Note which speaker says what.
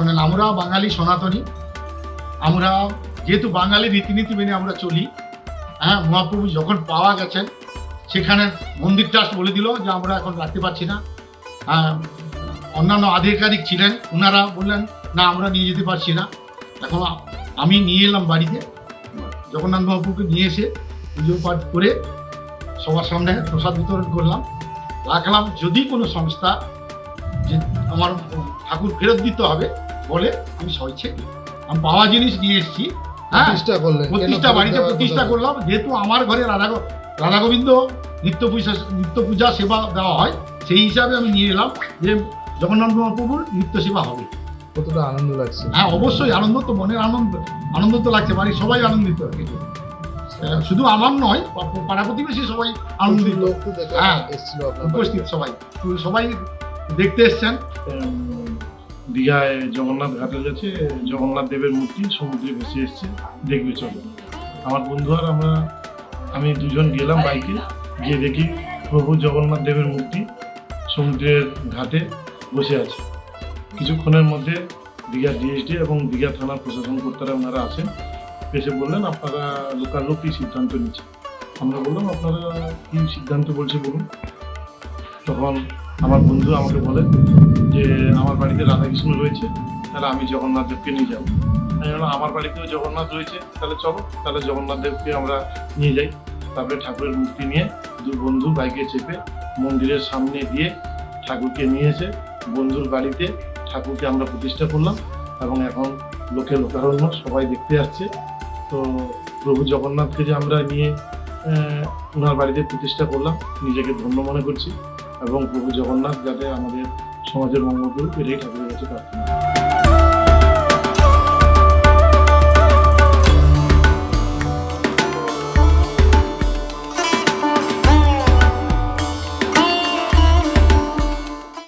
Speaker 1: শোনেন, আমরা বাঙালি সনাতনী, আমরা যেহেতু বাঙালি রীতিনীতি মেনে আমরা চলি। হ্যাঁ, মহাপ্রভু যখন পাওয়া গেছেন সেখানে মন্দির ট্রাস্ট বলে দিল যে আমরা এখন রাখতে পারছি না। অন্যান্য আধিকারিক ছিলেন, ওনারা বললেন না আমরা নিয়ে যেতে পারছি না। এখন আমি নিয়ে এলাম বাড়িতে, জগন্নাথ মহাপ্রভুকে নিয়ে এসে পুজো পাঠ করে সবার সামনে প্রসাদ বিতরণ করলাম, রাখলাম। যদি কোনো সংস্থা যে আমার ঠাকুর ফেরত দিতে হবে বলে আমি স্বেচ্ছায় আমি পাওয়া জিনিস নিয়ে এসেছি। হ্যাঁ, প্রতিষ্ঠা বাড়িতে প্রতিষ্ঠা করলাম। যেহেতু আমার ঘরে রাধা গোবিন্দ নিত্য পূজা সেবা দেওয়া হয়, সেই হিসাবে আমি নিয়ে এলাম যে জগন্নাথ মহাপ্রভুর নিত্য সেবা হবে।
Speaker 2: কতটা আনন্দ লাগছে?
Speaker 1: হ্যাঁ, অবশ্যই আনন্দ তো, মনের আনন্দ তো লাগছে। বাড়ির সবাই আনন্দিত, শুধু আমার নয়, পাড়া প্রতিবেশী সবাই আনন্দিত। হ্যাঁ, উপস্থিত সবাই দেখতে এসছেন।
Speaker 3: দীঘায় জগন্নাথ ঘাটে গেছে, জগন্নাথ দেবের মূর্তি সমুদ্রে ভেসে এসছে, দেখবে চলো। আমার বন্ধু আর আমি দুজন গেলাম বাইকে, গিয়ে দেখি প্রভু জগন্নাথ দেবের মূর্তি সমুদ্রের ঘাটে বসে আছে। কিছুক্ষণের মধ্যে দীঘা ডিএসডি এবং দীঘা থানার প্রশাসন কর্তারা ওনারা আসেন, এসে বললেন আপনারা লোকাল লোক কী সিদ্ধান্ত নিচ্ছে। আমরা বললাম আপনারা কী সিদ্ধান্ত বলছে বলুন। তখন আমার বন্ধু আমাকে বলেন যে আমার বাড়িতে রাধাকৃষ্ণ রয়েছে, তাহলে আমি জগন্নাথ দেবকে নিয়ে যাবো। আমি বললাম আমার বাড়িতেও জগন্নাথ রয়েছে, তাহলে চলো, তাহলে জগন্নাথ দেবকে আমরা নিয়ে যাই। তারপরে ঠাকুরের মূর্তি নিয়ে দু বন্ধু বাইকে চেপে মন্দিরের সামনে দিয়ে ঠাকুরকে নিয়ে এসে বন্ধুর বাড়িতে ঠাকুরকে আমরা প্রতিষ্ঠা করলাম, এবং এখন লোকে লোকারণ্য সবাই দেখতে আসছে। তো প্রভু জগন্নাথকে যে আমরা নিয়ে ওনার বাড়িতে প্রতিষ্ঠা করলাম, নিজেকে ধন্য মনে করছি, এবং প্রভু জগন্নাথ যাতে আমাদের সমাজের মঙ্গল করুক, এটাই ঠাকুরের কাছে প্রার্থনা।